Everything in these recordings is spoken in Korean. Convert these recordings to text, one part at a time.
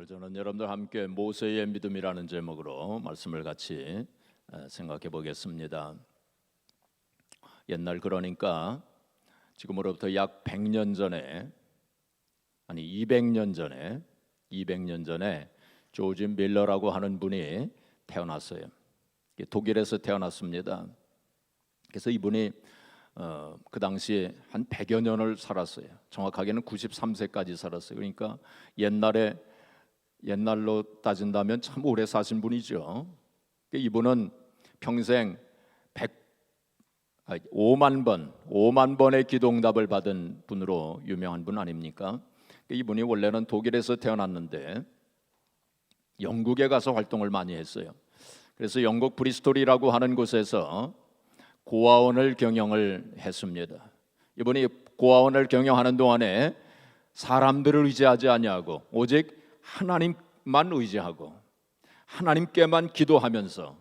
저는 여러분들 함께 모세의 믿음이라는 제목으로 말씀을 같이 생각해 보겠습니다. 옛날 그러니까 지금으로부터 약 100년 전에 아니 200년 전에 조지 밀러라고 하는 분이 태어났어요. 독일에서 태어났습니다. 그래서 이분이 그 당시에 한 100여 년을 살았어요. 정확하게는 93세까지 살았어요. 그러니까 옛날로 따진다면 참 오래 사신 분이죠. 이분은 평생 5만 번의 기도응답을 받은 분으로 유명한 분 아닙니까? 이분이 원래는 독일에서 태어났는데 영국에 가서 활동을 많이 했어요. 그래서 영국 브리스톨이라고 하는 곳에서 고아원을 경영을 했습니다. 이분이 고아원을 경영하는 동안에 사람들을 의지하지 아니하고 오직 하나님만 의지하고 하나님께만 기도하면서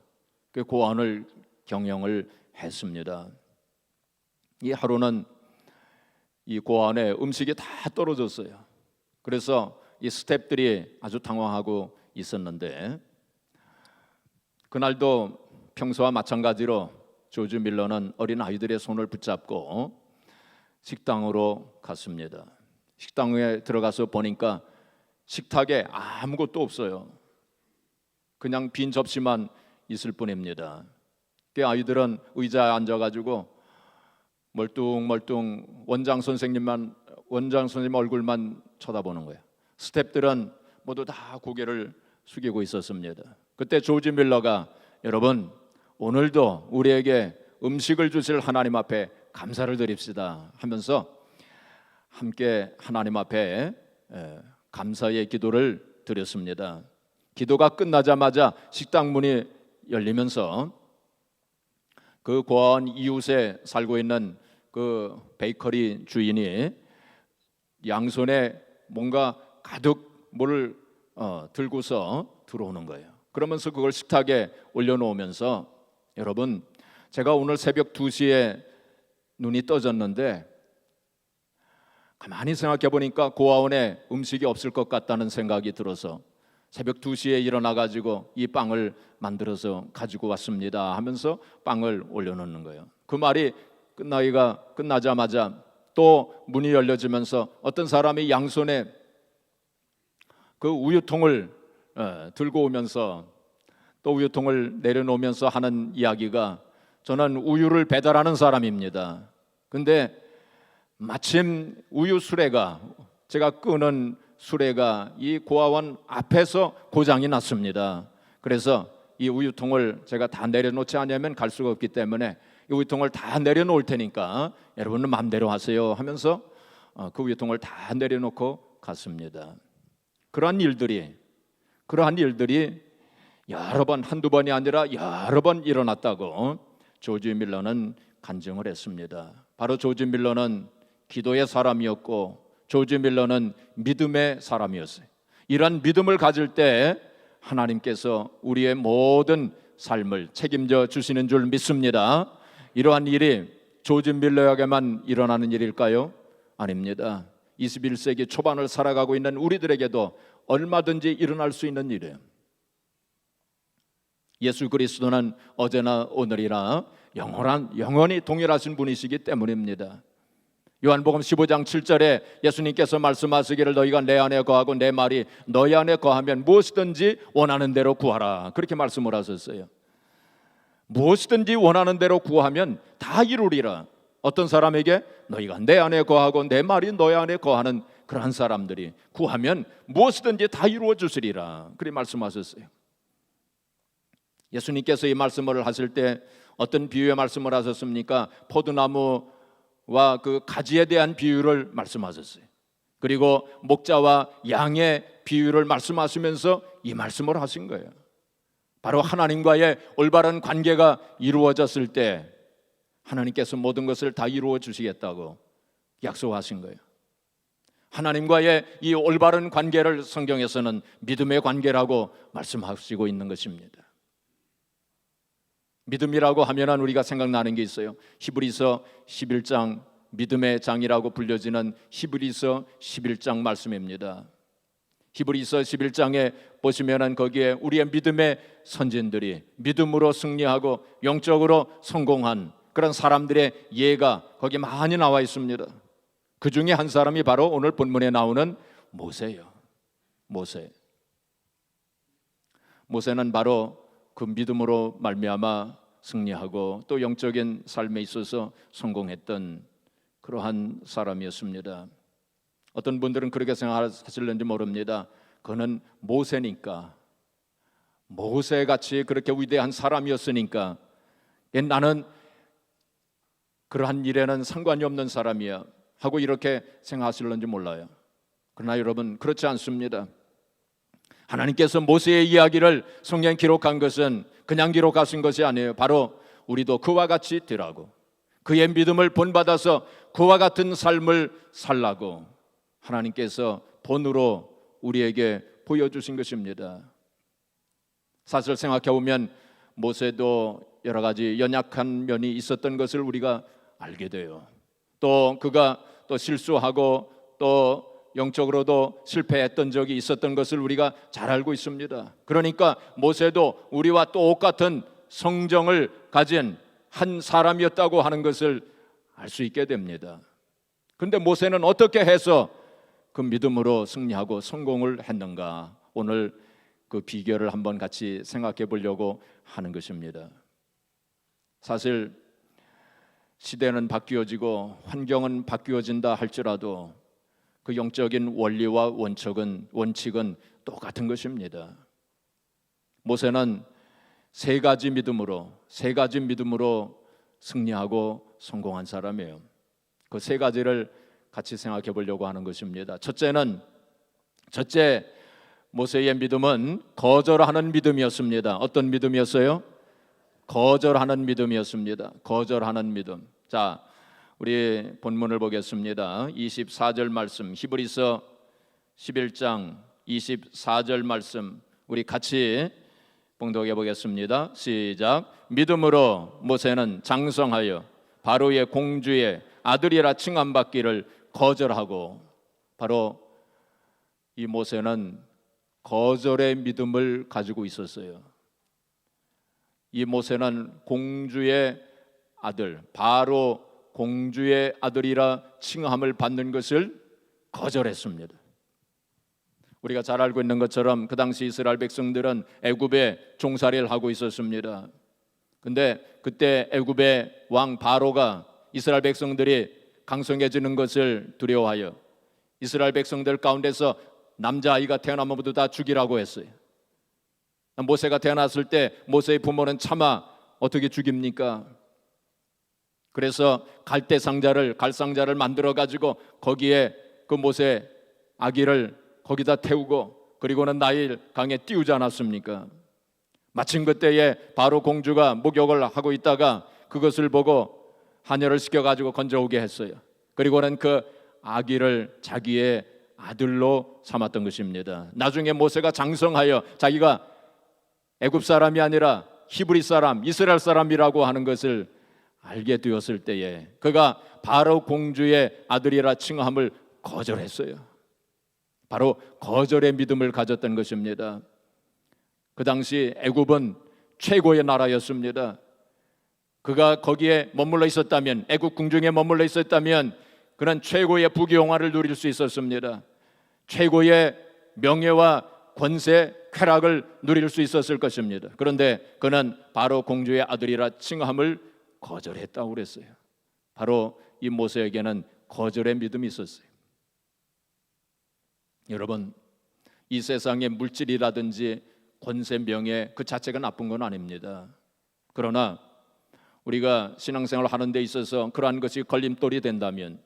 그 고아원을 경영을 했습니다. 이 하루는 이 고아원에 음식이 다 떨어졌어요. 그래서 이 스태프들이 아주 당황하고 있었는데 그날도 평소와 마찬가지로 조지 밀러는 어린 아이들의 손을 붙잡고 식당으로 갔습니다. 식당에 들어가서 보니까 식탁에 아무것도 없어요. 그냥 빈 접시만 있을 뿐입니다. 그 아이들은 의자에 앉아가지고 멀뚱멀뚱 원장 선생님 얼굴만 쳐다보는 거예요. 스태프들은 모두 다 고개를 숙이고 있었습니다. 그때 조지 밀러가 여러분 오늘도 우리에게 음식을 주실 하나님 앞에 감사를 드립시다 하면서 함께 하나님 앞에 감사의 기도를 드렸습니다. 기도가 끝나자마자 식당 문이 열리면서 그 고아원 이웃에 살고 있는 그 베이커리 주인이 양손에 뭔가 가득 뭘 들고서 들어오는 거예요. 그러면서 그걸 식탁에 올려놓으면서 여러분 제가 오늘 새벽 2시에 눈이 떠졌는데 가만히 생각해 보니까 고아원에 음식이 없을 것 같다는 생각이 들어서 새벽 2시에 일어나가지고 이 빵을 만들어서 가지고 왔습니다 하면서 빵을 올려놓는 거예요. 그 말이 끝나자마자 또 문이 열려지면서 어떤 사람이 양손에 그 우유통을 들고 오면서 또 우유통을 내려놓으면서 하는 이야기가 저는 우유를 배달하는 사람입니다. 근데 마침 우유 수레가 제가 끄는 수레가 이 고아원 앞에서 고장이 났습니다. 그래서 이 우유통을 제가 다 내려놓지 않으면 갈 수가 없기 때문에 이 우유통을 다 내려놓을 테니까 여러분은 마음대로 하세요 하면서 그 우유통을 다 내려놓고 갔습니다. 그러한 일들이 여러 번 한두 번이 아니라 여러 번 일어났다고 조지 밀러는 간증을 했습니다. 바로 조지 밀러는 기도의 사람이었고 조지 밀러는 믿음의 사람이었어요. 이러한 믿음을 가질 때 하나님께서 우리의 모든 삶을 책임져 주시는 줄 믿습니다. 이러한 일이 조지 밀러에게만 일어나는 일일까요? 아닙니다. 21세기 초반을 살아가고 있는 우리들에게도 얼마든지 일어날 수 있는 일이에요. 예수 그리스도는 어제나 오늘이나 영원히 동일하신 분이시기 때문입니다. 요한복음 15장 7절에 예수님께서 말씀하시기를 너희가 내 안에 거하고 내 말이 너희 안에 거하면 무엇이든지 원하는 대로 구하라 그렇게 말씀을 하셨어요. 무엇이든지 원하는 대로 구하면 다 이루리라. 어떤 사람에게 너희가 내 안에 거하고 내 말이 너희 안에 거하는 그러한 사람들이 구하면 무엇이든지 다 이루어 주시리라 그렇게 말씀하셨어요. 예수님께서 이 말씀을 하실 때 어떤 비유의 말씀을 하셨습니까? 포도나무와 그 가지에 대한 비유를 말씀하셨어요. 그리고 목자와 양의 비유를 말씀하시면서 이 말씀을 하신 거예요. 바로 하나님과의 올바른 관계가 이루어졌을 때 하나님께서 모든 것을 다 이루어 주시겠다고 약속하신 거예요. 하나님과의 이 올바른 관계를 성경에서는 믿음의 관계라고 말씀하시고 있는 것입니다. 믿음이라고 하면 우리가 생각나는 게 있어요. 히브리서 11장 믿음의 장이라고 불려지는 히브리서 11장 말씀입니다. 히브리서 11장에 보시면은 거기에 우리의 믿음의 선진들이 믿음으로 승리하고 영적으로 성공한 그런 사람들의 예가 거기 많이 나와 있습니다. 그 중에 한 사람이 바로 오늘 본문에 나오는 모세예요. 모세는 바로 그 믿음으로 말미암아 승리하고 또 영적인 삶에 있어서 성공했던 그러한 사람이었습니다. 어떤 분들은 그렇게 생각하실는지 모릅니다. 그는 모세니까, 모세같이 그렇게 위대한 사람이었으니까 나는 그러한 일에는 상관이 없는 사람이야 하고 이렇게 생각하실는지 몰라요. 그러나 여러분, 그렇지 않습니다. 하나님께서 모세의 이야기를 성경에 기록한 것은 그냥 기록하신 것이 아니에요. 바로 우리도 그와 같이 되라고, 그의 믿음을 본받아서 그와 같은 삶을 살라고 하나님께서 본으로 우리에게 보여주신 것입니다. 사실 생각해 보면 모세도 여러 가지 연약한 면이 있었던 것을 우리가 알게 돼요. 또 그가 또 실수하고 또 영적으로도 실패했던 적이 있었던 것을 우리가 잘 알고 있습니다. 그러니까 모세도 우리와 똑같은 성정을 가진 한 사람이었다고 하는 것을 알 수 있게 됩니다. 그런데 모세는 어떻게 해서 그 믿음으로 승리하고 성공을 했는가? 오늘 그 비결을 한번 같이 생각해 보려고 하는 것입니다. 사실 시대는 바뀌어지고 환경은 바뀌어진다 할지라도 그 영적인 원리와 원칙은 똑같은 것입니다. 모세는 세 가지 믿음으로 승리하고 성공한 사람이에요. 그 세 가지를 같이 생각해 보려고 하는 것입니다. 첫째 모세의 믿음은 거절하는 믿음이었습니다. 어떤 믿음이었어요? 거절하는 믿음이었습니다. 거절하는 믿음. 자, 우리 본문을 보겠습니다. 24절 말씀, 히브리서 11장 24절 말씀 우리 같이 봉독해 보겠습니다. 시작. 믿음으로 모세는 장성하여 바로의 공주의 아들이라 칭함받기를 거절하고, 바로 이 모세는 거절의 믿음을 가지고 있었어요. 이 모세는 공주의 아들, 바로 공주의 아들이라 칭함을 받는 것을 거절했습니다. 우리가 잘 알고 있는 것처럼 그 당시 이스라엘 백성들은 애굽에 종살이를 하고 있었습니다. 근데 그때 애굽의 왕 바로가 이스라엘 백성들이 강성해지는 것을 두려워하여 이스라엘 백성들 가운데서 남자아이가 태어나면 모두 다 죽이라고 했어요. 모세가 태어났을 때 모세의 부모는 차마 어떻게 죽입니까? 그래서 갈상자를 만들어 가지고 거기에 그 모세 아기를 거기다 태우고 그리고는 나일 강에 띄우지 않았습니까? 마침 그때에 바로 공주가 목욕을 하고 있다가 그것을 보고 한여를 시켜가지고 건져오게 했어요. 그리고는 그 아기를 자기의 아들로 삼았던 것입니다. 나중에 모세가 장성하여 자기가 애굽 사람이 아니라 히브리 사람, 이스라엘 사람이라고 하는 것을 알게 되었을 때에 그가 바로 공주의 아들이라 칭함을 거절했어요. 바로 거절의 믿음을 가졌던 것입니다. 그 당시 애굽은 최고의 나라였습니다. 그가 거기에 머물러 있었다면, 애굽 궁중에 머물러 있었다면 그는 최고의 부귀영화를 누릴 수 있었습니다. 최고의 명예와 권세, 쾌락을 누릴 수 있었을 것입니다. 그런데 그는 바로 공주의 아들이라 칭함을 거절했다고 그랬어요. 바로 이 모세에게는 거절의 믿음이 있었어요. 여러분, 이 세상의 물질이라든지 권세, 명예 그 자체가 나쁜 건 아닙니다. 그러나 우리가 신앙생활을 하는 데 있어서 그러한 것이 걸림돌이 된다면,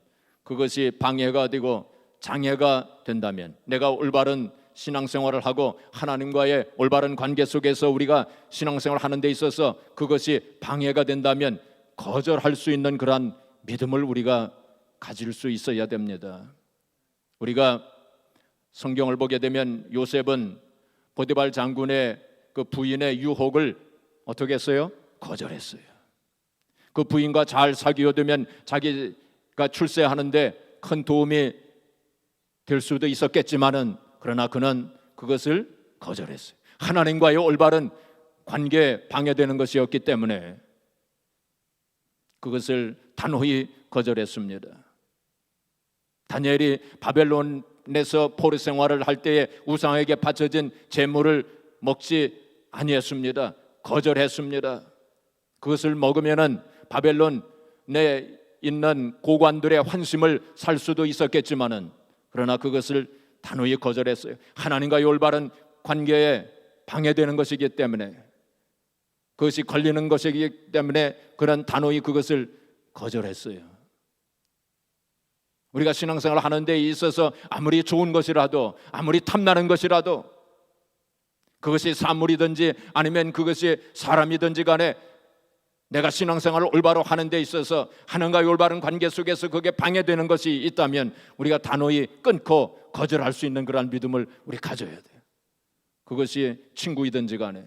그것이 방해가 되고 장애가 된다면, 내가 올바른 신앙생활을 하고 하나님과의 올바른 관계 속에서 우리가 신앙생활을 하는 데 있어서 그것이 방해가 된다면 거절할 수 있는 그러한 믿음을 우리가 가질 수 있어야 됩니다. 우리가 성경을 보게 되면 요셉은 보디발 장군의 그 부인의 유혹을 어떻게 했어요? 거절했어요. 그 부인과 잘 사귀어두면 자기가 출세하는데 큰 도움이 될 수도 있었겠지만은 그러나 그는 그것을 거절했어요. 하나님과의 올바른 관계에 방해되는 것이었기 때문에 그것을 단호히 거절했습니다. 다니엘이 바벨론에서 포로 생활을 할 때에 우상에게 바쳐진 제물을 먹지 아니했습니다. 거절했습니다. 그것을 먹으면은 바벨론에 있는 고관들의 환심을 살 수도 있었겠지만은 그러나 그것을 단호히 거절했어요. 하나님과의 올바른 관계에 방해되는 것이기 때문에, 그것이 걸리는 것이기 때문에 그는 단호히 그것을 거절했어요. 우리가 신앙생활을 하는 데 있어서 아무리 좋은 것이라도, 아무리 탐나는 것이라도, 그것이 사물이든지 아니면 그것이 사람이든지 간에 내가 신앙생활을 올바로 하는 데 있어서 하나님과의 올바른 관계 속에서 그게 방해되는 것이 있다면 우리가 단호히 끊고 거절할 수 있는 그러한 믿음을 우리 가져야 돼요. 그것이 친구이든지 간에,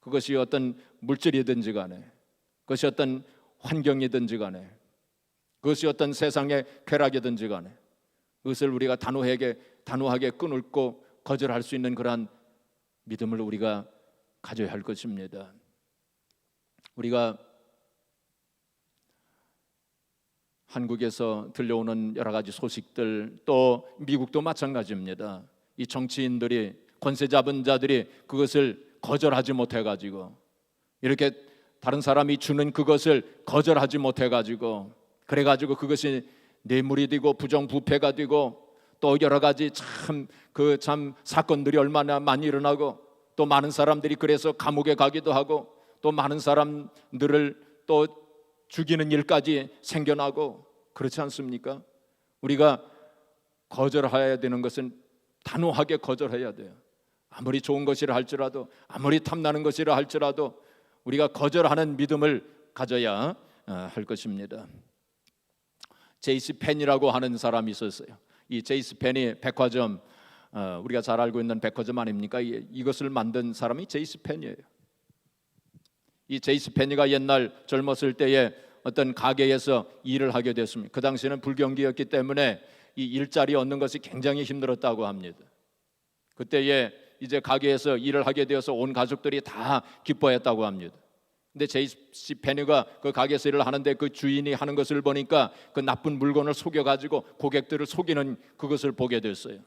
그것이 어떤 물질이든지 간에, 그것이 어떤 환경이든지 간에, 그것이 어떤 세상의 쾌락이든지 간에 그것을 우리가 단호하게 끊고 거절할 수 있는 그러한 믿음을 우리가 가져야 할 것입니다. 우리가 한국에서 들려오는 여러 가지 소식들, 또 미국도 마찬가지입니다. 이 정치인들이, 권세 잡은 자들이 그것을 거절하지 못해가지고, 이렇게 다른 사람이 주는 그것을 거절하지 못해가지고, 그래가지고 그것이 뇌물이 되고 부정부패가 되고, 또 여러 가지 참 사건들이 얼마나 많이 일어나고, 또 많은 사람들이 그래서 감옥에 가기도 하고, 또 많은 사람들을 또 죽이는 일까지 생겨나고, 그렇지 않습니까? 우리가 거절해야 되는 것은 단호하게 거절해야 돼요. 아무리 좋은 것이라 할지라도, 아무리 탐나는 것이라 할지라도 우리가 거절하는 믿음을 가져야 할 것입니다. 제이스 펜이라고 하는 사람이 있었어요. 이 제이스 펜이 백화점, 우리가 잘 알고 있는 백화점 아닙니까? 이것을 만든 사람이 제이스 펜이에요. 이 제이스 펜이가 옛날 젊었을 때에 어떤 가게에서 일을 하게 됐습니다. 그 당시에는 불경기였기 때문에 이 일자리 얻는 것이 굉장히 힘들었다고 합니다. 그때에 이제 가게에서 일을 하게 되어서 온 가족들이 다 기뻐했다고 합니다. 근데 제이스 펜이가 그 가게에서 일을 하는데 그 주인이 하는 것을 보니까 그 나쁜 물건을 속여가지고 고객들을 속이는 그것을 보게 됐어요.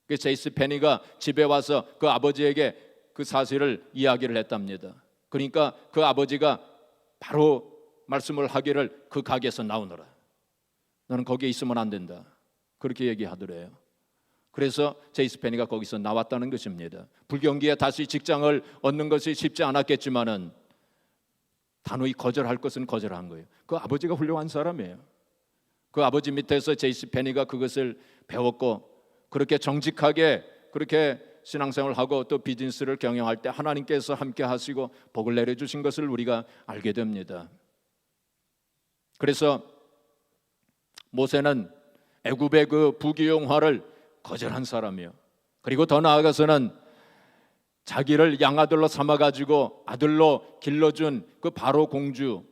그 제이스 펜이가 집에 와서 그 아버지에게 그 사실을 이야기를 했답니다. 그러니까 그 아버지가 바로 말씀을 하기를, 그 가게에서 나오너라, 너는 거기에 있으면 안 된다, 그렇게 얘기하더래요. 그래서 제이스 펜이가 거기서 나왔다는 것입니다. 불경기에 다시 직장을 얻는 것이 쉽지 않았겠지만은 단호히 거절할 것은 거절한 거예요. 그 아버지가 훌륭한 사람이에요. 그 아버지 밑에서 제이스 펜이가 그것을 배웠고, 그렇게 정직하게 그렇게 신앙생활을 하고 또 비즈니스를 경영할 때 하나님께서 함께 하시고 복을 내려주신 것을 우리가 알게 됩니다. 그래서 모세는 애굽의 그 부귀영화를 거절한 사람이에요. 그리고 더 나아가서는 자기를 양아들로 삼아가지고 아들로 길러준 그 바로 공주,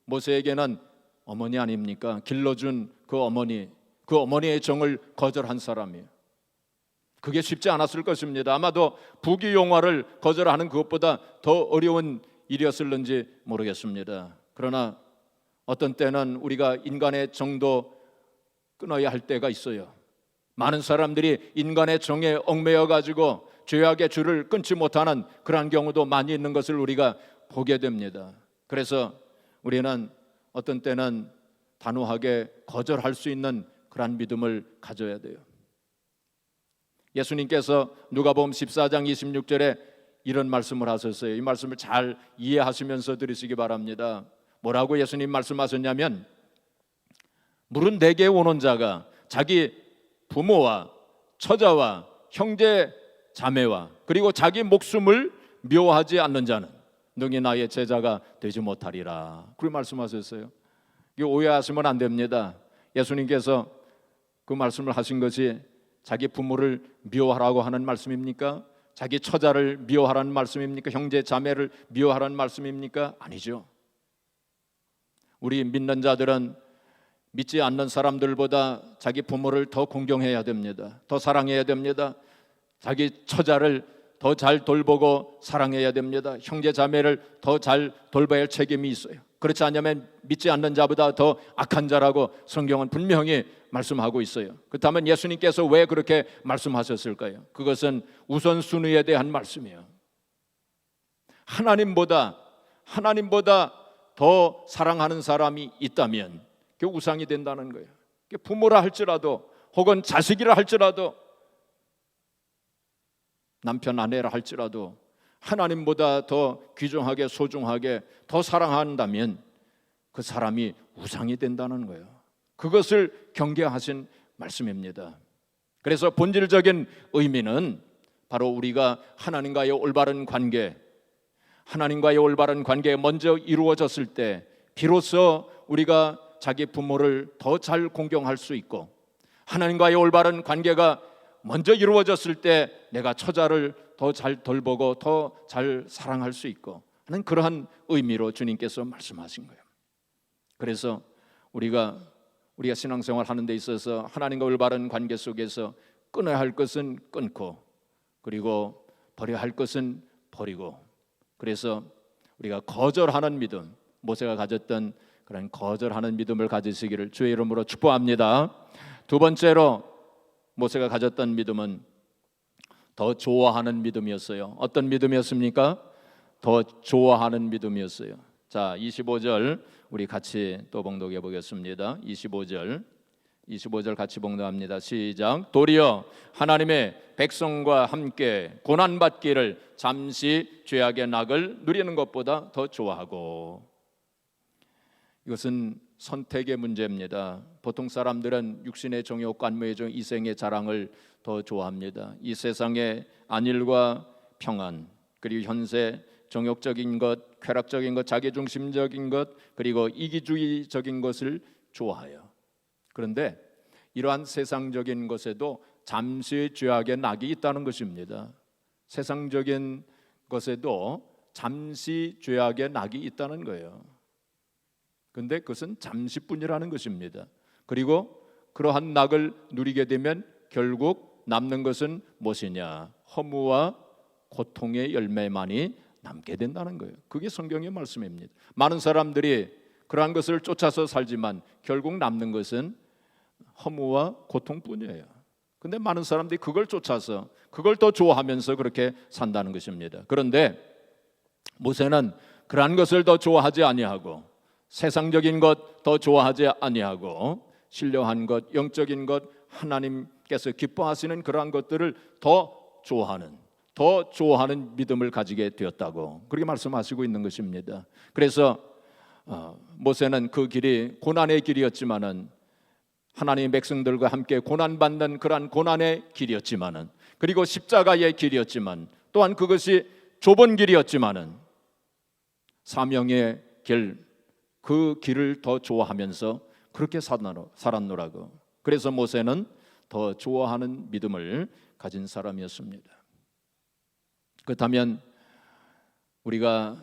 모세에게는 어머니 아닙니까? 길러준 그 어머니의 정을 거절한 사람이에요. 그게 쉽지 않았을 것입니다. 아마도 부귀영화를 거절하는 그것보다 더 어려운 일이었을는지 모르겠습니다. 그러나 어떤 때는 우리가 인간의 정도 끊어야 할 때가 있어요. 많은 사람들이 인간의 정에 얽매여 가지고 죄악의 줄을 끊지 못하는 그러한 경우도 많이 있는 것을 우리가 보게 됩니다. 그래서 우리는 어떤 때는 단호하게 거절할 수 있는 그러한 믿음을 가져야 돼요. 예수님께서 누가복음 14장 26절에 이런 말씀을 하셨어요. 이 말씀을 잘 이해하시면서 들으시기 바랍니다. 뭐라고 예수님 말씀하셨냐면, 물은 내게 오는 자가 자기 부모와 처자와 형제 자매와 그리고 자기 목숨을 미워하지 않는 자는 능히 나의 제자가 되지 못하리라, 그렇게 말씀하셨어요. 이게 오해하시면 안 됩니다. 예수님께서 그 말씀을 하신 것이 자기 부모를 미워하라고 하는 말씀입니까? 자기 처자를 미워하라는 말씀입니까? 형제 자매를 미워하라는 말씀입니까? 아니죠. 우리 믿는 자들은 믿지 않는 사람들보다 자기 부모를 더 공경해야 됩니다. 더 사랑해야 됩니다. 자기 처자를 더 잘 돌보고 사랑해야 됩니다. 형제 자매를 더 잘 돌봐야 할 책임이 있어요. 그렇지 않으면 믿지 않는 자보다 더 악한 자라고 성경은 분명히 말씀하고 있어요. 그렇다면 예수님께서 왜 그렇게 말씀하셨을까요? 그것은 우선순위에 대한 말씀이에요. 하나님보다 더 사랑하는 사람이 있다면 그게 우상이 된다는 거예요. 부모라 할지라도 혹은 자식이라 할지라도 남편 아내라 할지라도 하나님보다 더 귀중하게 소중하게 더 사랑한다면 그 사람이 우상이 된다는 거예요. 그것을 경계하신 말씀입니다. 그래서 본질적인 의미는 바로 우리가 하나님과의 올바른 관계에 먼저 이루어졌을 때 비로소 우리가 자기 부모를 더 잘 공경할 수 있고, 하나님과의 올바른 관계가 먼저 이루어졌을 때 내가 처자를 더 잘 돌보고 더 잘 사랑할 수 있고 하는 그러한 의미로 주님께서 말씀하신 거예요. 그래서 우리가 신앙생활 하는 데 있어서 하나님과 올바른 관계 속에서 끊어야 할 것은 끊고, 그리고 버려야 할 것은 버리고, 그래서 우리가 거절하는 믿음, 모세가 가졌던 그런 거절하는 믿음을 가지시기를 주의 이름으로 축복합니다. 두 번째로 모세가 가졌던 믿음은 더 좋아하는 믿음이었어요. 어떤 믿음이었습니까? 더 좋아하는 믿음이었어요. 자, 25절 우리 같이 또 봉독해 보겠습니다. 25절 같이 봉독합니다. 시작. 도리어 하나님의 백성과 함께 고난받기를 잠시 죄악의 낙을 누리는 것보다 더 좋아하고. 이것은 선택의 문제입니다. 보통 사람들은 육신의 정욕, 관무의 정, 이생의 자랑을 더 좋아합니다. 이 세상의 안일과 평안, 그리고 현세 정욕적인 것, 쾌락적인 것, 자기중심적인 것, 그리고 이기주의적인 것을 좋아해요. 그런데 이러한 세상적인 것에도 잠시 죄악의 낙이 있다는 것입니다. 세상적인 것에도 잠시 죄악의 낙이 있다는 거예요. 그런데 그것은 잠시뿐이라는 것입니다. 그리고 그러한 낙을 누리게 되면 결국 남는 것은 무엇이냐? 허무와 고통의 열매만이 남게 된다는 거예요. 그게 성경의 말씀입니다. 많은 사람들이 그러한 것을 쫓아서 살지만 결국 남는 것은 허무와 고통뿐이에요. 그런데 많은 사람들이 그걸 쫓아서 그걸 더 좋아하면서 그렇게 산다는 것입니다. 그런데 모세는 그러한 것을 더 좋아하지 아니하고, 세상적인 것 더 좋아하지 아니하고, 신령한 것, 영적인 것, 하나님께서 기뻐하시는 그러한 것들을 더 좋아하는 믿음을 가지게 되었다고 그렇게 말씀하시고 있는 것입니다. 그래서 모세는 그 길이 고난의 길이었지만은, 하나님의 백성들과 함께 고난받는 그러한 고난의 길이었지만은, 그리고 십자가의 길이었지만, 또한 그것이 좁은 길이었지만은 사명의 길, 그 길을 더 좋아하면서 그렇게 살았노라고. 그래서 모세는 더 좋아하는 믿음을 가진 사람이었습니다. 그렇다면 우리가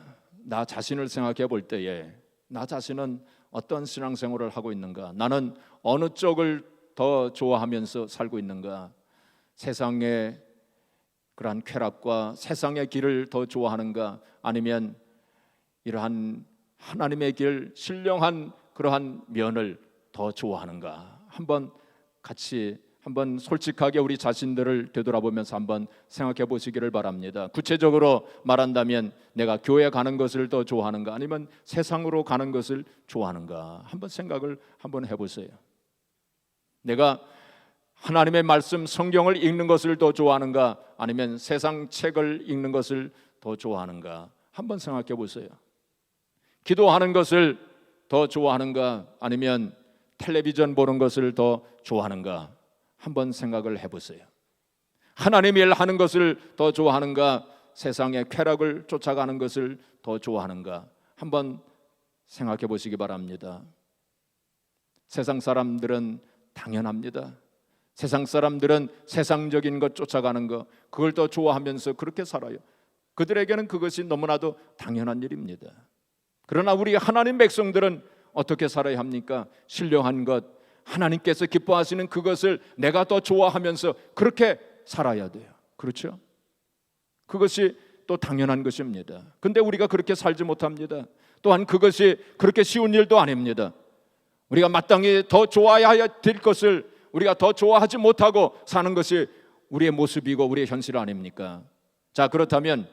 나 자신을 생각해 볼 때에 나 자신은 어떤 신앙생활을 하고 있는가? 나는 어느 쪽을 더 좋아하면서 살고 있는가? 세상의 그러한 쾌락과 세상의 길을 더 좋아하는가? 아니면 이러한 하나님의 길, 신령한 그러한 면을 더 좋아하는가? 한번 솔직하게 우리 자신들을 되돌아보면서 한번 생각해 보시기를 바랍니다. 구체적으로 말한다면 내가 교회 가는 것을 더 좋아하는가? 아니면 세상으로 가는 것을 좋아하는가? 한번 생각을 한번 해보세요. 내가 하나님의 말씀, 성경을 읽는 것을 더 좋아하는가? 아니면 세상 책을 읽는 것을 더 좋아하는가? 한번 생각해 보세요. 기도하는 것을 더 좋아하는가? 아니면 텔레비전 보는 것을 더 좋아하는가? 한번 생각을 해보세요. 하나님의 일 하는 것을 더 좋아하는가? 세상의 쾌락을 쫓아가는 것을 더 좋아하는가? 한번 생각해 보시기 바랍니다. 세상 사람들은 당연합니다. 세상 사람들은 세상적인 것 쫓아가는 것, 그걸 더 좋아하면서 그렇게 살아요. 그들에게는 그것이 너무나도 당연한 일입니다. 그러나 우리 하나님 백성들은 어떻게 살아야 합니까? 신령한 것, 하나님께서 기뻐하시는 그것을 내가 더 좋아하면서 그렇게 살아야 돼요. 그렇죠? 그것이 또 당연한 것입니다. 근데 우리가 그렇게 살지 못합니다. 또한 그것이 그렇게 쉬운 일도 아닙니다. 우리가 마땅히 더 좋아해야 될 것을 우리가 더 좋아하지 못하고 사는 것이 우리의 모습이고 우리의 현실 아닙니까? 자, 그렇다면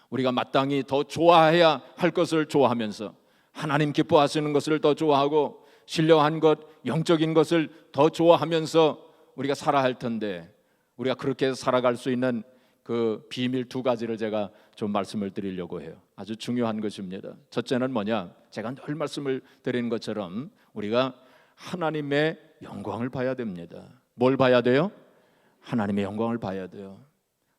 우리가 마땅히 더 좋아해야 할 것을 좋아하면서 하나님 기뻐하시는 것을 더 좋아하고 신령한 것, 영적인 것을 더 좋아하면서 우리가 살아야 할 텐데, 우리가 그렇게 살아갈 수 있는 그 비밀 두 가지를 제가 좀 말씀을 드리려고 해요. 아주 중요한 것입니다. 첫째는 뭐냐? 제가 늘 말씀을 드리는 것처럼 우리가 하나님의 영광을 봐야 됩니다. 뭘 봐야 돼요? 하나님의 영광을 봐야 돼요.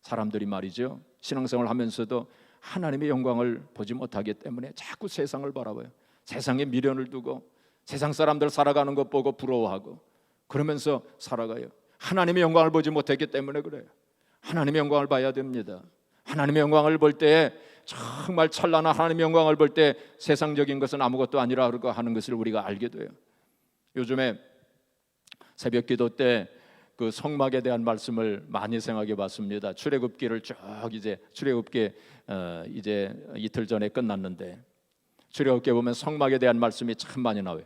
사람들이 말이죠, 신앙생활 하면서도 하나님의 영광을 보지 못하기 때문에 자꾸 세상을 바라봐요. 세상에 미련을 두고 세상 사람들 살아가는 것 보고 부러워하고 그러면서 살아가요. 하나님의 영광을 보지 못했기 때문에 그래요. 하나님의 영광을 봐야 됩니다. 하나님의 영광을 볼 때 정말 찬란한 하나님의 영광을 볼 때 세상적인 것은 아무것도 아니라고 하는 것을 우리가 알게 돼요. 요즘에 새벽 기도 때 그 성막에 대한 말씀을 많이 생각해 봤습니다. 출애굽기를 쭉 이제 출애굽기 이제 이틀 전에 끝났는데 출애굽기에 보면 성막에 대한 말씀이 참 많이 나와요.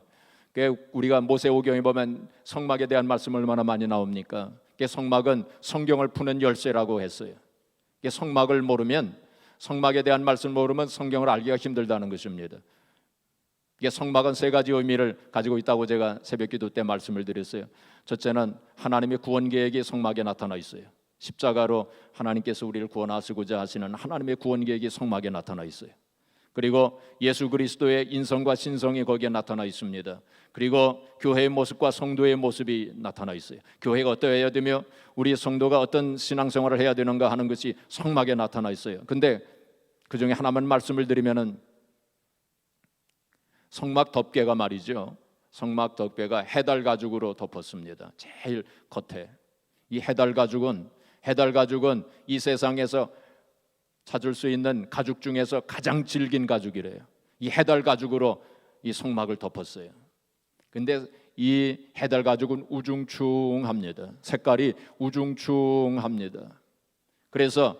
우리가 모세오경에 보면 성막에 대한 말씀 얼마나 많이 나옵니까? 성막은 성경을 푸는 열쇠라고 했어요. 성막을 모르면, 성막에 대한 말씀을 모르면 성경을 알기가 힘들다는 것입니다. 성막은 세 가지 의미를 가지고 있다고 제가 새벽기도 때 말씀을 드렸어요. 첫째는 하나님의 구원 계획이 성막에 나타나 있어요. 십자가로 하나님께서 우리를 구원하시고자 하시는 하나님의 구원 계획이 성막에 나타나 있어요. 그리고 예수 그리스도의 인성과 신성이 거기에 나타나 있습니다. 그리고 교회의 모습과 성도의 모습이 나타나 있어야 교회가 어떠해야 되며 우리 성도가 어떤 신앙생활을 해야 되는가 하는 것이 성막에 나타나 있어요. 근데 그 중에 하나만 말씀을 드리면은 성막 덮개가 말이죠, 성막 덮개가 해달 가죽으로 덮었습니다. 제일 겉에 이 해달 가죽은 이 세상에서 찾을 수 있는 가죽 중에서 가장 질긴 가죽이래요. 이 해달 가죽으로 이 성막을 덮었어요. 근데 이 해달 가죽은 우중충합니다. 색깔이 우중충합니다. 그래서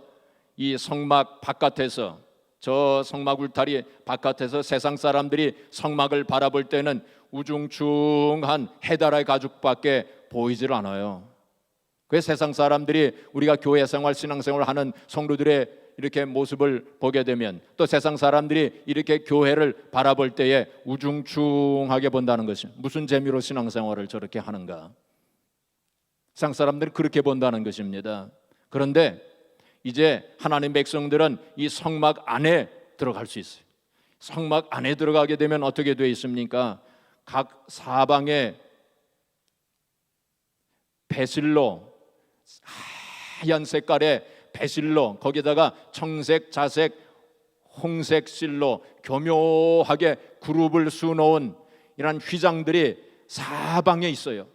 이 성막 바깥에서, 저 성막 울타리 바깥에서 세상 사람들이 성막을 바라볼 때는 우중충한 해달의 가죽밖에 보이질 않아요. 그래서 세상 사람들이 우리가 교회 생활, 신앙생활 하는 성도들의 이렇게 모습을 보게 되면, 또 세상 사람들이 이렇게 교회를 바라볼 때에 우중충하게 본다는 것이, 무슨 재미로 신앙생활을 저렇게 하는가, 세상 사람들이 그렇게 본다는 것입니다. 그런데 이제 하나님 백성들은 이 성막 안에 들어갈 수 있어요. 성막 안에 들어가게 되면 어떻게 되어 있습니까? 각 사방에 배실로, 하얀 색깔의 배실로, 거기다가 청색, 자색, 홍색 실로 교묘하게 그룹을 수놓은 이런 휘장들이 사방에 있어요.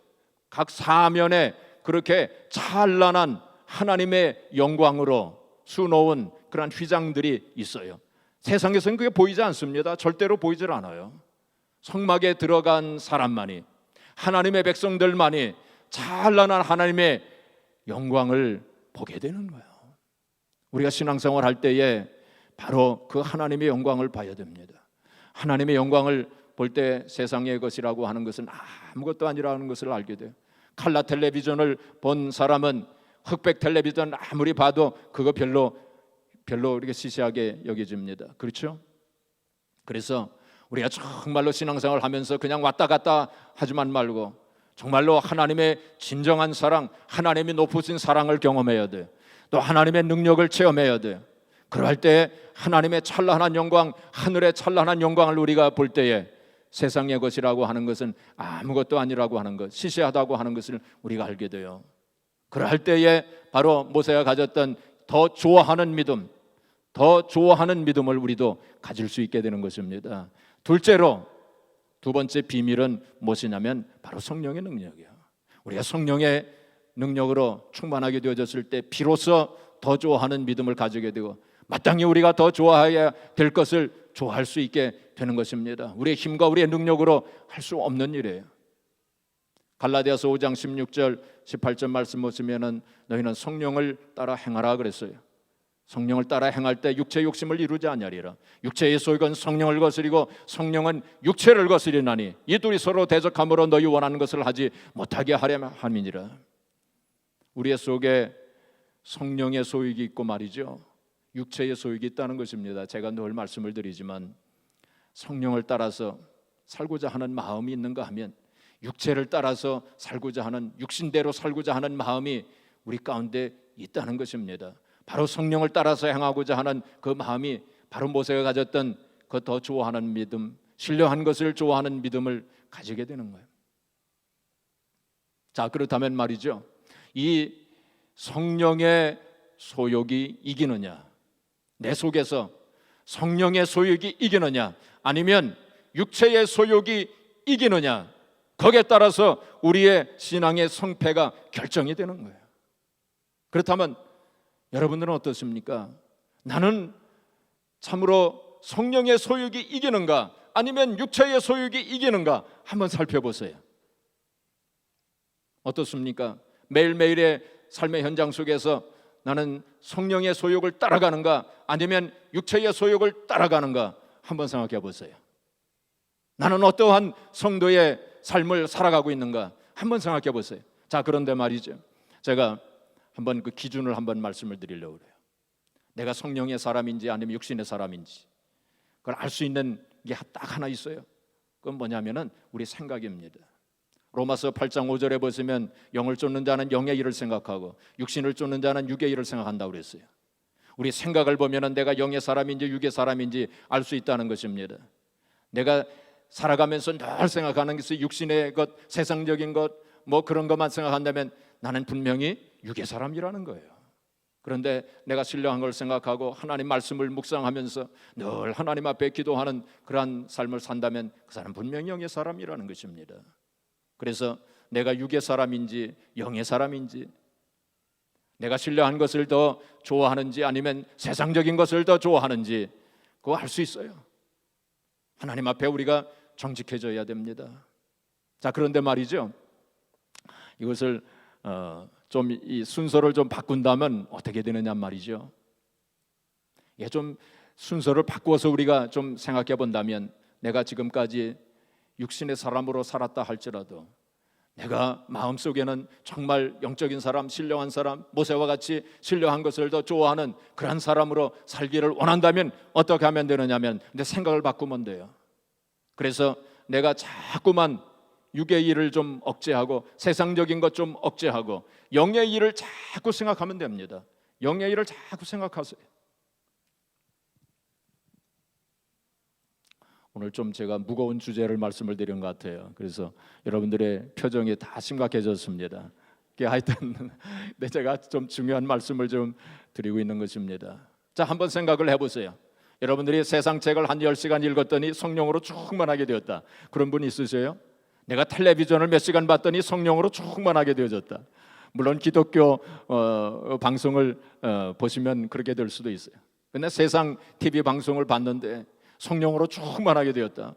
각 사면에 그렇게 찬란한 하나님의 영광으로 수놓은 그런 휘장들이 있어요. 세상에서는 그게 보이지 않습니다. 절대로 보이질 않아요. 성막에 들어간 사람만이, 하나님의 백성들만이 찬란한 하나님의 영광을 보게 되는 거예요. 우리가 신앙생활 할 때에 바로 그 하나님의 영광을 봐야 됩니다. 하나님의 영광을 볼 때 세상의 것이라고 하는 것은 아무것도 아니라는 것을 알게 돼요. 칼라 텔레비전을 본 사람은 흑백 텔레비전 아무리 봐도 그거 별로 이렇게 시시하게 여겨집니다. 그렇죠? 그래서 우리가 정말로 신앙생활을 하면서 그냥 왔다 갔다 하지만 말고 정말로 하나님의 진정한 사랑, 하나님이 높으신 사랑을 경험해야 돼요. 또 하나님의 능력을 체험해야 돼요. 그럴 때 하나님의 찬란한 영광, 하늘의 찬란한 영광을 우리가 볼 때에 세상의 것이라고 하는 것은 아무것도 아니라고 하는 것, 시시하다고 하는 것을 우리가 알게 돼요. 그럴 때에 바로 모세가 가졌던 더 좋아하는 믿음, 더 좋아하는 믿음을 우리도 가질 수 있게 되는 것입니다. 둘째로, 두 번째 비밀은 무엇이냐면 바로 성령의 능력이에요. 우리가 성령의 능력으로 충만하게 되어졌을 때 비로소 더 좋아하는 믿음을 가지게 되고 마땅히 우리가 더 좋아해야 될 것을 좋아할 수 있게 되는 것입니다. 우리의 힘과 우리의 능력으로 할 수 없는 일이에요. 갈라디아서 5장 16절 18절 말씀 보시면은 너희는 성령을 따라 행하라 그랬어요. 성령을 따라 행할 때 육체의 욕심을 이루지 아니하리라. 육체의 소욕은 성령을 거스리고 성령은 육체를 거스리나니 이 둘이 서로 대적함으로 너희 원하는 것을 하지 못하게 하려 함이니라. 우리의 속에 성령의 소욕이 있고 말이죠, 육체의 소욕이 있다는 것입니다. 제가 늘 말씀을 드리지만 성령을 따라서 살고자 하는 마음이 있는가 하면 육체를 따라서 살고자 하는, 육신대로 살고자 하는 마음이 우리 가운데 있다는 것입니다. 바로 성령을 따라서 행하고자 하는 그 마음이 바로 모세가 가졌던 그 더 좋아하는 믿음, 신령한 것을 좋아하는 믿음을 가지게 되는 거예요. 자, 그렇다면 말이죠, 이 성령의 소욕이 이기느냐, 내 속에서 성령의 소욕이 이기느냐, 아니면 육체의 소욕이 이기느냐, 거기에 따라서 우리의 신앙의 성패가 결정이 되는 거예요. 그렇다면 여러분들은 어떻습니까? 나는 참으로 성령의 소욕이 이기는가, 아니면 육체의 소욕이 이기는가 한번 살펴보세요. 어떻습니까? 매일매일의 삶의 현장 속에서 나는 성령의 소욕을 따라가는가, 아니면 육체의 소욕을 따라가는가 한번 생각해 보세요. 나는 어떠한 성도의 삶을 살아가고 있는가 한번 생각해 보세요. 자, 그런데 말이죠, 제가 한번 그 기준을 한번 말씀을 드리려고 그래요. 내가 성령의 사람인지 아니면 육신의 사람인지 그걸 알 수 있는 게 딱 하나 있어요. 그건 뭐냐면은 우리 생각입니다. 로마서 8장 5절에 보시면 영을 쫓는 자는 영의 일을 생각하고 육신을 쫓는 자는 육의 일을 생각한다고 그랬어요. 우리 생각을 보면은 내가 영의 사람인지 육의 사람인지 알 수 있다는 것입니다. 내가 살아가면서 늘 생각하는 것이 육신의 것, 세상적인 것, 뭐 그런 것만 생각한다면 나는 분명히 육의 사람이라는 거예요. 그런데 내가 신령한 걸 생각하고 하나님 말씀을 묵상하면서 늘 하나님 앞에 기도하는 그러한 삶을 산다면 그 사람은 분명히 영의 사람이라는 것입니다. 그래서 내가 육의 사람인지 영의 사람인지, 내가 신령한 것을 더 좋아하는지 아니면 세상적인 것을 더 좋아하는지 그거 알 수 있어요. 하나님 앞에 우리가 정직해져야 됩니다. 자, 그런데 말이죠, 이것을 좀 이 순서를 좀 바꾼다면 어떻게 되느냐 말이죠. 예, 좀 순서를 바꾸어서 우리가 좀 생각해 본다면, 내가 지금까지 육신의 사람으로 살았다 할지라도 내가 마음속에는 정말 영적인 사람, 신령한 사람, 모세와 같이 신령한 것을 더 좋아하는 그런 사람으로 살기를 원한다면 어떻게 하면 되느냐면 내 생각을 바꾸면 돼요. 그래서 내가 자꾸만 육의 일을 좀 억제하고 세상적인 것 좀 억제하고 영의 일을 자꾸 생각하면 됩니다. 영의 일을 자꾸 생각하세요. 오늘 좀 제가 무거운 주제를 말씀을 드린 것 같아요. 그래서 여러분들의 표정이 다 심각해졌습니다. 하여튼 제가 좀 중요한 말씀을 좀 드리고 있는 것입니다. 자, 한번 생각을 해보세요. 여러분들이 세상 책을 한 10시간 읽었더니 성령으로 충만하게 되었다. 그런 분 있으세요? 내가 텔레비전을 몇 시간 봤더니 성령으로 충만하게 되어졌다. 물론 기독교 방송을 보시면 그렇게 될 수도 있어요. 근데 세상 TV 방송을 봤는데 성령으로 충만하게 되었다.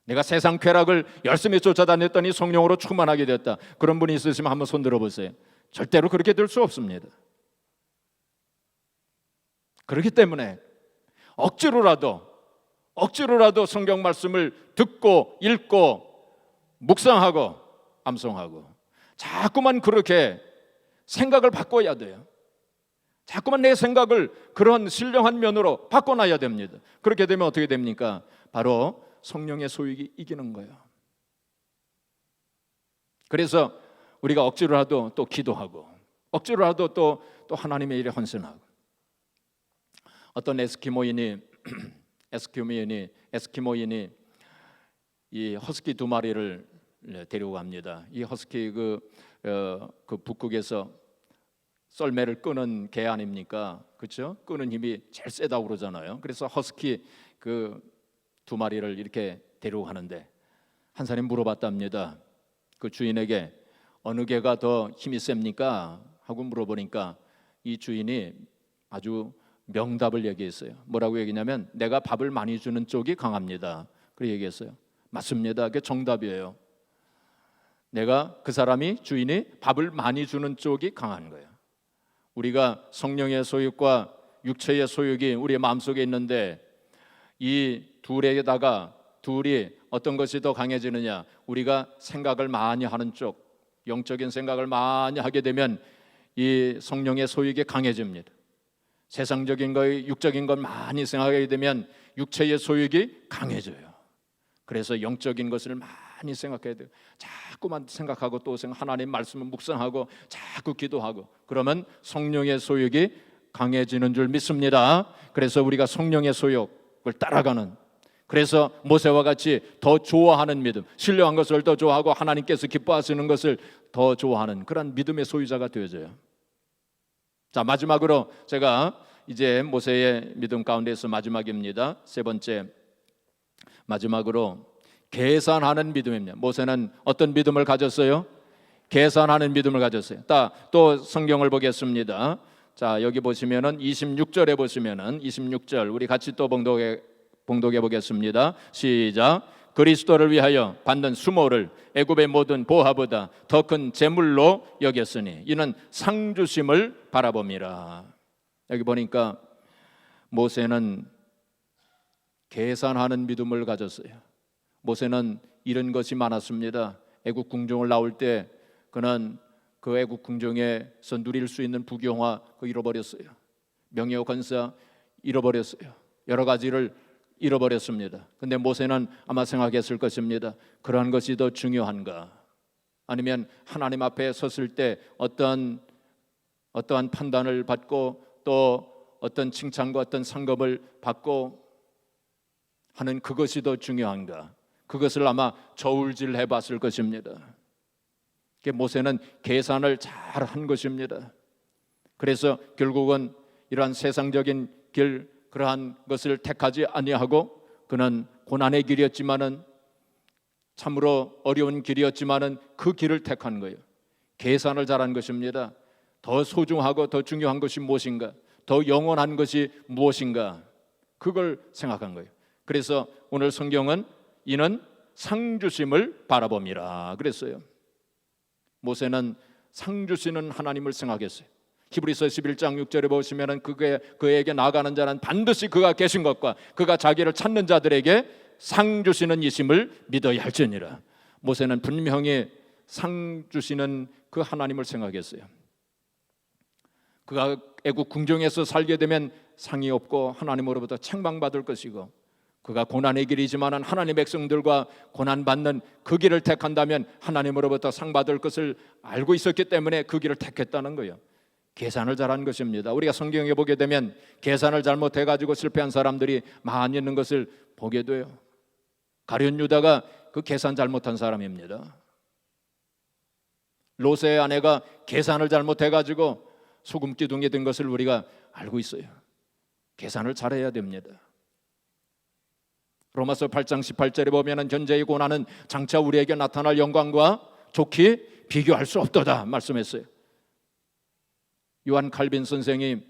내가 세상 쾌락을 열심히 쫓아다녔더니 성령으로 충만하게 되었다. 그런 분이 있으시면 한번 손 들어보세요. 절대로 그렇게 될 수 없습니다. 그렇기 때문에 억지로라도 성경 말씀을 듣고 읽고 묵상하고 암송하고 자꾸만 그렇게 생각을 바꿔야 돼요. 자꾸만 내 생각을 그런 신령한 면으로 바꿔놔야 됩니다. 그렇게 되면 어떻게 됩니까? 바로 성령의 소욕이 이기는 거예요. 그래서 우리가 억지로라도 또 기도하고 억지로라도 또 하나님의 일에 헌신하고. 어떤 에스키모인이 이 허스키 2마리를 데리고 갑니다. 이 허스키 그 북극에서 썰매를 끄는 개 아닙니까? 그렇죠? 끄는 힘이 제일 세다고 그러잖아요. 그래서 허스키 그 2마리를 이렇게 데리고 가는데 한 사람이 물어봤답니다. 그 주인에게 어느 개가 더 힘이 셉니까? 하고 물어보니까 이 주인이 아주 명답을 얘기했어요. 뭐라고 얘기냐면 내가 밥을 많이 주는 쪽이 강합니다. 그렇게 얘기했어요. 맞습니다. 그게 정답이에요. 내가 그 사람이 주인이 밥을 많이 주는 쪽이 강한 거예요. 우리가 성령의 소욕과 육체의 소욕이 우리의 마음속에 있는데 이 둘에다가 둘이 어떤 것이 더 강해지느냐? 우리가 생각을 많이 하는 쪽, 영적인 생각을 많이 하게 되면 이 성령의 소욕이 강해집니다. 세상적인 것, 육적인 것 많이 생각하게 되면 육체의 소욕이 강해져요. 그래서 영적인 것을 많이 생각해야 돼요. 자꾸만 생각하고 또 하나님 말씀을 묵상하고 자꾸 기도하고 그러면 성령의 소욕이 강해지는 줄 믿습니다. 그래서 우리가 성령의 소욕을 따라가는, 그래서 모세와 같이 더 좋아하는 믿음, 신령한 것을 더 좋아하고 하나님께서 기뻐하시는 것을 더 좋아하는 그런 믿음의 소유자가 되어져요. 자, 마지막으로 제가 이제 모세의 믿음 가운데서 마지막입니다. 세 번째, 마지막으로 계산하는 믿음입니다. 모세는 어떤 믿음을 가졌어요? 계산하는 믿음을 가졌어요. 또 성경을 보겠습니다. 자, 여기 보시면은 26절에 보시면은 26절 우리 같이 또 봉독해 보겠습니다. 시작. 그리스도를 위하여 받는 수모를 애굽의 모든 보화보다 더 큰 재물로 여겼으니 이는 상 주심을 바라봅니다. 여기 보니까 모세는 계산하는 믿음을 가졌어요. 모세는 이런 것이 많았습니다. 애굽 궁정을 나올 때 그는 그 애굽 궁정에서 누릴 수 있는 부경화 그거 잃어버렸어요. 명예와 권세 잃어버렸어요. 여러 가지를 잃어버렸습니다. 근데 모세는 아마 생각했을 것입니다. 그러한 것이 더 중요한가? 아니면 하나님 앞에 섰을 때 어떠한 판단을 받고 또 어떤 칭찬과 어떤 상급을 받고 하는 그것이 더 중요한가? 그것을 아마 저울질해 봤을 것입니다. 모세는 계산을 잘 한 것입니다. 그래서 결국은 이러한 세상적인 길, 그러한 것을 택하지 아니하고 그는 고난의 길이었지만은 참으로 어려운 길이었지만은 그 길을 택한 거예요. 계산을 잘한 것입니다. 더 소중하고 더 중요한 것이 무엇인가? 더 영원한 것이 무엇인가? 그걸 생각한 거예요. 그래서 오늘 성경은 이는 상 주심을 바라봅니다 그랬어요. 모세는 상 주시는 하나님을 생각했어요. 히브리서 11장 6절에 보시면은 그에게 나아가는 자는 반드시 그가 계신 것과 그가 자기를 찾는 자들에게 상 주시는 이심을 믿어야 할지니라. 모세는 분명히 상 주시는 그 하나님을 생각했어요. 그가 애굽 궁정에서 살게 되면 상이 없고 하나님으로부터 책망받을 것이고 그가 고난의 길이지만 하나님의 백성들과 고난받는 그 길을 택한다면 하나님으로부터 상 받을 것을 알고 있었기 때문에 그 길을 택했다는 거예요. 계산을 잘한 것입니다. 우리가 성경에 보게 되면 계산을 잘못해가지고 실패한 사람들이 많이 있는 것을 보게 돼요. 가룟 유다가 그 계산 잘못한 사람입니다. 롯의 아내가 계산을 잘못해가지고 소금 기둥이 된 것을 우리가 알고 있어요. 계산을 잘해야 됩니다. 로마서 8장 18절에 보면은 현재의 고난은 장차 우리에게 나타날 영광과 좋게 비교할 수 없도다 말씀했어요. 요한 칼빈 선생이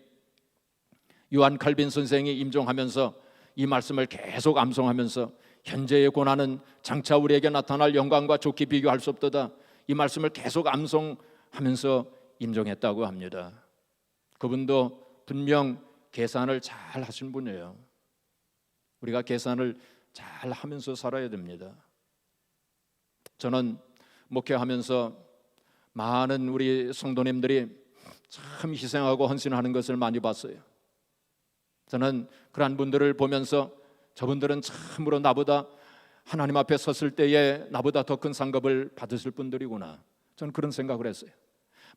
임종하면서 이 말씀을 계속 암송하면서 현재의 고난은 장차 우리에게 나타날 영광과 좋게 비교할 수 없도다 이 말씀을 계속 암송하면서 임종했다고 합니다. 그분도 분명 계산을 잘 하신 분이에요. 우리가 계산을 잘 하면서 살아야 됩니다. 저는 목회하면서 많은 우리 성도님들이 참 희생하고 헌신하는 것을 많이 봤어요. 저는 그러한 분들을 보면서 저분들은 참으로 나보다 하나님 앞에 섰을 때에 나보다 더 큰 상급을 받으실 분들이구나. 저는 그런 생각을 했어요.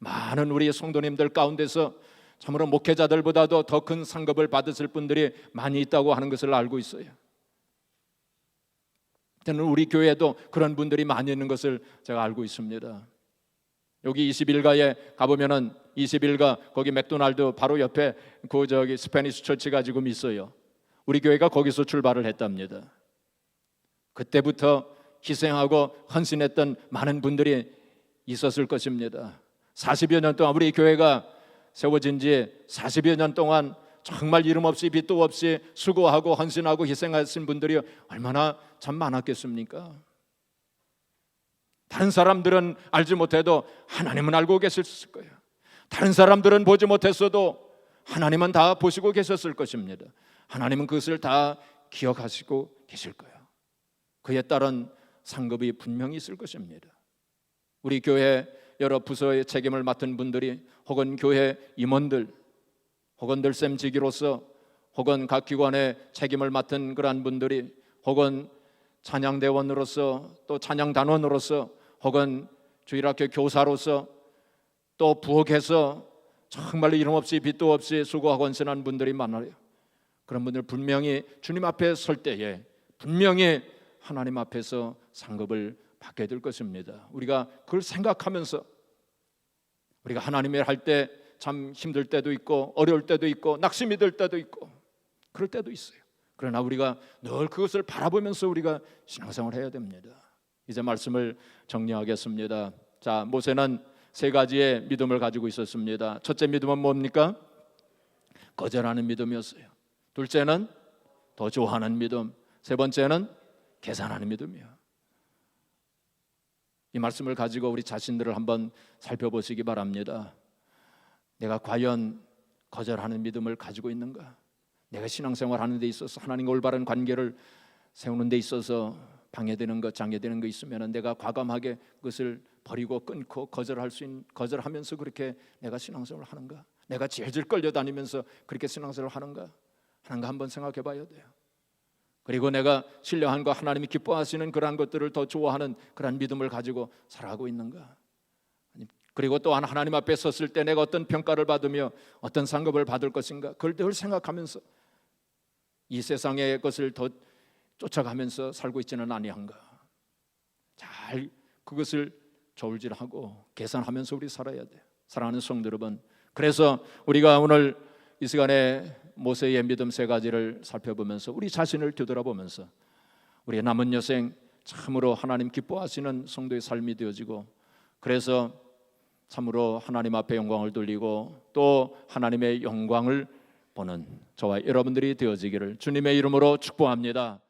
많은 우리 성도님들 가운데서 참으로 목회자들보다도 더 큰 상급을 받으실 분들이 많이 있다고 하는 것을 알고 있어요. 저는 우리 교회에도 그런 분들이 많이 있는 것을 제가 알고 있습니다. 여기 21가에 가보면은 21가 거기 맥도날드 바로 옆에 그 스페니시 처치가 지금 있어요. 우리 교회가 거기서 출발을 했답니다. 그때부터 희생하고 헌신했던 많은 분들이 있었을 것입니다. 40여 년 동안 우리 교회가 세워진 지 40여 년 동안 정말 이름 없이 빚도 없이 수고하고 헌신하고 희생하신 분들이 얼마나 참 많았겠습니까? 다른 사람들은 알지 못해도 하나님은 알고 계실 거예요. 다른 사람들은 보지 못했어도 하나님은 다 보시고 계셨을 것입니다. 하나님은 그것을 다 기억하시고 계실 거예요. 그에 따른 상급이 분명히 있을 것입니다. 우리 교회 여러 부서의 책임을 맡은 분들이, 혹은 교회 임원들, 혹은 들쌤지기로서, 혹은 각 기관의 책임을 맡은 그러한 분들이, 혹은 찬양대원으로서, 또 찬양단원으로서, 혹은 주일학교 교사로서, 또 부엌에서 정말 이름 없이 빚도 없이 수고하고 헌신한 분들이 많아요. 그런 분들 분명히 주님 앞에 설 때에 분명히 하나님 앞에서 상급을 받게 될 것입니다. 우리가 그걸 생각하면서, 우리가 하나님의 할 때 참 힘들 때도 있고 어려울 때도 있고 낙심이 들 때도 있고 그럴 때도 있어요. 그러나 우리가 늘 그것을 바라보면서 우리가 신앙생활을 해야 됩니다. 이제 말씀을 정리하겠습니다. 자, 모세는 세 가지의 믿음을 가지고 있었습니다. 첫째 믿음은 뭡니까? 거절하는 믿음이었어요. 둘째는 더 좋아하는 믿음, 세 번째는 계산하는 믿음이에요. 이 말씀을 가지고 우리 자신들을 한번 살펴보시기 바랍니다. 내가 과연 거절하는 믿음을 가지고 있는가? 내가 신앙생활 하는 데 있어서 하나님과 올바른 관계를 세우는 데 있어서 방해되는 것, 장애되는 것 있으면 내가 과감하게 그것을 버리고 끊고 거절하면서 그렇게 내가 신앙생활을 하는가? 내가 질질 끌려다니면서 그렇게 신앙생활을 하는가 한번 생각해 봐야 돼요. 그리고 내가 신령한 것, 하나님이 기뻐하시는 그러한 것들을 더 좋아하는 그러한 믿음을 가지고 살아가고 있는가? 그리고 또한 하나님 앞에 섰을 때 내가 어떤 평가를 받으며 어떤 상급을 받을 것인가, 그걸 늘 생각하면서 이 세상의 것을 더 쫓아가면서 살고 있지는 아니한가. 잘 그것을 저울질하고 계산하면서 우리 살아야 돼요. 사랑하는 성도 여러분, 그래서 우리가 오늘 이 시간에 모세의 믿음 세 가지를 살펴보면서 우리 자신을 되돌아보면서 우리의 남은 여생 참으로 하나님 기뻐하시는 성도의 삶이 되어지고, 그래서 참으로 하나님 앞에 영광을 돌리고 또 하나님의 영광을 보는 저와 여러분들이 되어지기를 주님의 이름으로 축복합니다.